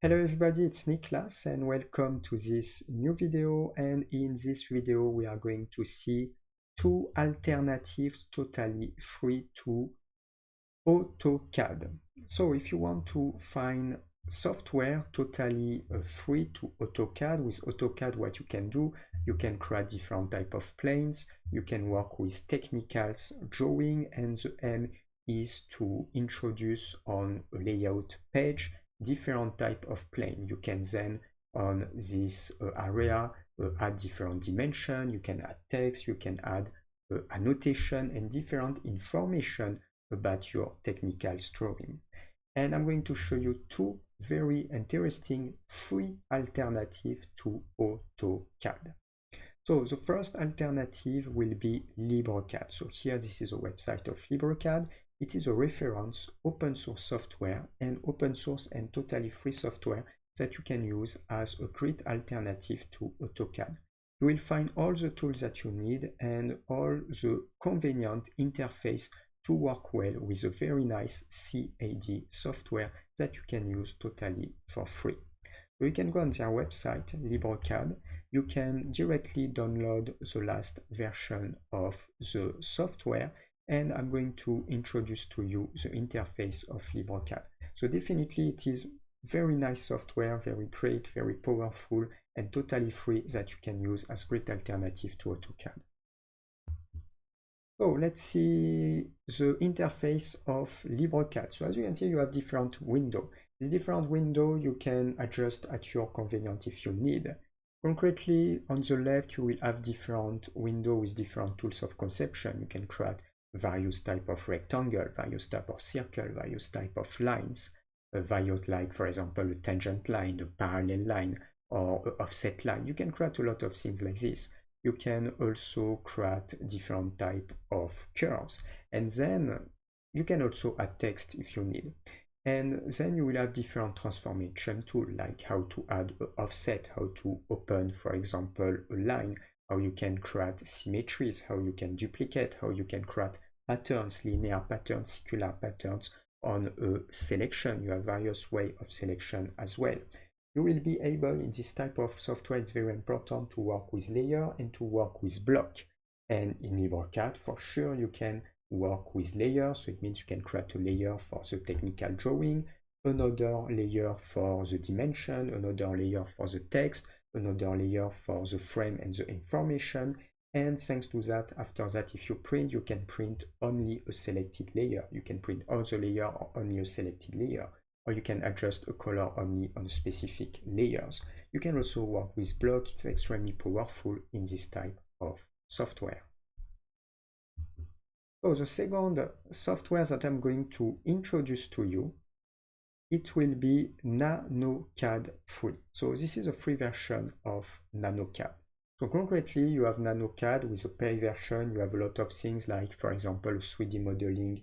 Hello everybody, it's Niklas and welcome to this new video, and in this video we are going to see two alternatives totally free to AUTOCAD. So if you want to find software totally free to AutoCAD, with AutoCAD what you can do, you can create different type of planes, you can work with technicals drawing, and the aim is to introduce on a layout page different type of plane. You can then on this area add different dimension, you can add text, you can add annotation and different information about your technical drawing. And I'm going to show you two very interesting free alternatives to AutoCAD. So the first alternative will be LibreCAD. So here this is a website of LibreCAD. It is a reference open source software and open source and totally free software that you can use as a great alternative to AutoCAD. You will find all the tools that you need and all the convenient interface to work well with a very nice CAD software that you can use totally for free. So you can go on their website, LibreCAD. You can directly download the last version of the software, and I'm going to introduce to you the interface of LibreCAD. So definitely it is very nice software, very great, very powerful, and totally free that you can use as great alternative to AutoCAD. So let's see the interface of LibreCAD. So as you can see, you have different windows. This different window you can adjust at your convenience if you need. Concretely, on the left, you will have different windows with different tools of conception. You can create various type of rectangle, various type of circle, various type of lines, various, like for example a tangent line, a parallel line, or an offset line. You can create a lot of things like this. You can also create different type of curves, and then you can also add text if you need. And then you will have different transformation tools, like how to add an offset, how to open, for example, a line, how you can create symmetries, how you can duplicate, how you can create patterns, linear patterns, circular patterns on a selection. You have various ways of selection as well. You will be able, in this type of software, it's very important to work with layer and to work with block. And in LibreCAD, for sure, you can work with layers. So it means you can create a layer for the technical drawing, another layer for the dimension, another layer for the text, another layer for the frame and the information. And thanks to that, after that, if you print, you can print only a selected layer. You can print all the layer or only a selected layer, or you can adjust a color only on specific layers. You can also work with block. It's extremely powerful in this type of software. So the second software that I'm going to introduce to you, it will be NanoCAD free. So this is a free version of NanoCAD. So concretely, you have NanoCAD with a paid version. You have a lot of things like, for example, 3D modeling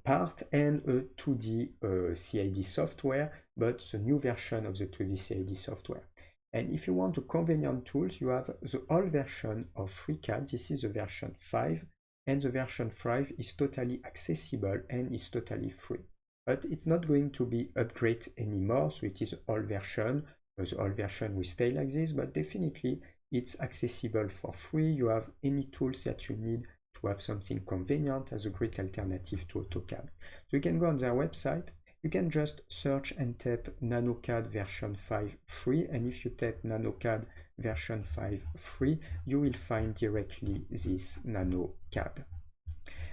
part and a 2D CAD software, but the new version of the 2D CAD software. And if you want to convenient tools, you have the old version of FreeCAD. This is the version 5, and the version 5 is totally accessible and is totally free. But it's not going to be upgraded anymore, so it is an old version. The old version will stay like this, but definitely it's accessible for free. You have any tools that you need to have something convenient as a great alternative to AutoCAD. So you can go on their website. You can just search and type NanoCAD version 5 free, and if you type NanoCAD version 5 free, you will find directly this NanoCAD.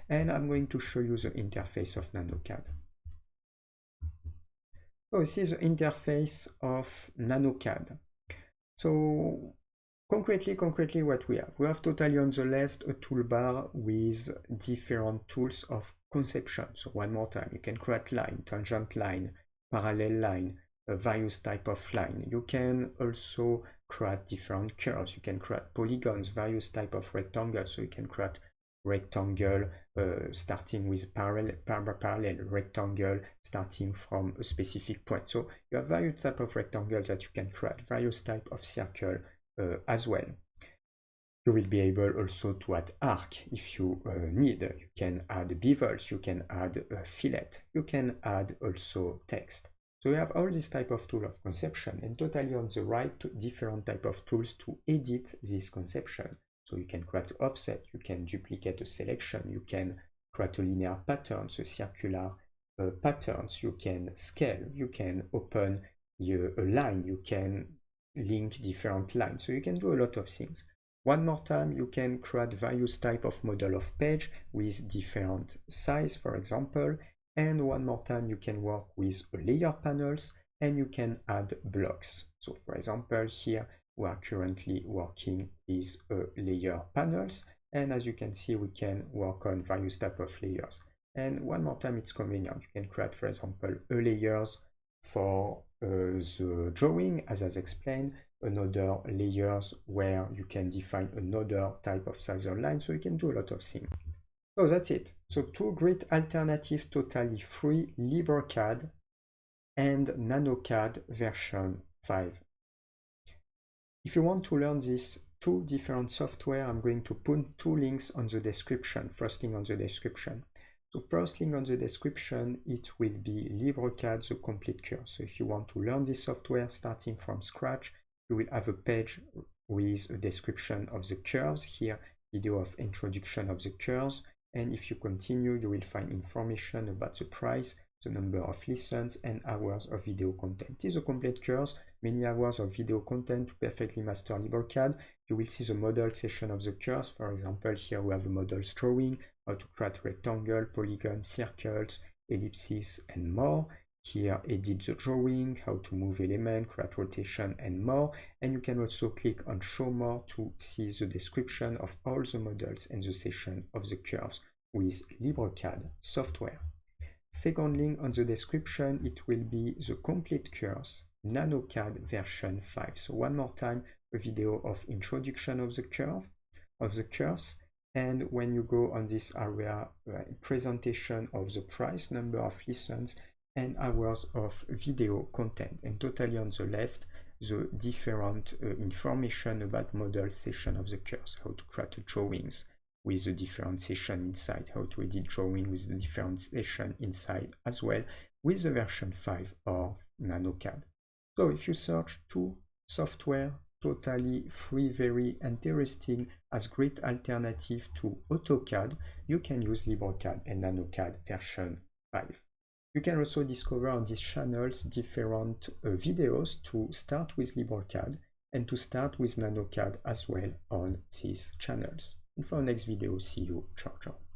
And I'm going to show you the interface of NanoCAD. So this is the interface of NanoCAD. So concretely what we have totally on the left a toolbar with different tools of conception. So one more time, you can create line, tangent line, parallel line, various type of line. You can also create different curves. You can create polygons, various type of rectangles. So you can create rectangle starting with parallel rectangle starting from a specific point. So you have various type of rectangles that you can create, various type of circle as well. You will be able also to add arc if you need. You can add bevels, you can add a fillet, you can add also text. So you have all this type of tool of conception, and totally on the right, different type of tools to edit this conception. So you can create an offset, you can duplicate a selection, you can create a linear pattern, a circular patterns, you can scale, you can open a line, you can link different lines. So you can do a lot of things. One more time, you can create various type of model of page with different size, for example. And one more time, you can work with layer panels and you can add blocks. So for example, here we are currently working with layer panels. And as you can see, we can work on various type of layers. And one more time, it's convenient. You can create, for example, a layers for the drawing, as I explained, another layers where you can define another type of size or line. So you can do a lot of things. So that's it. So two great alternatives, totally free, LibreCAD and NanoCAD version 5. If you want to learn these two different software, I'm going to put two links on the description. First link on the description. So first link on the description, it will be LibreCAD, the complete course. So if you want to learn this software starting from scratch, you will have a page with a description of the curves. Here, video of introduction of the curves. And if you continue, you will find information about the price, the number of lessons, and hours of video content. It is a complete course, many hours of video content to perfectly master LibreCAD. You will see the model section of the course. For example, here we have a model drawing, how to create rectangle, polygon, circles, ellipses, and more. Here, edit the drawing, how to move element, create rotation, and more. And you can also click on show more to see the description of all the models and the section of the curves with LibreCAD software. Second link on the description, it will be the complete course, NanoCAD version 5. So one more time, a video of introduction of the course. And when you go on this area, presentation of the price, number of lessons, and hours of video content. And totally on the left, the different information about model section of the course, how to create drawings with the different session inside, how to edit drawing with the different session inside as well, with the version 5 of NanoCAD. So if you search two software, totally free, very interesting, as great alternative to AutoCAD, you can use LibreCAD and NanoCAD version 5. You can also discover on these channels different videos to start with LibreCAD and to start with NanoCAD as well on these channels. And for our next video, see you. Ciao, ciao.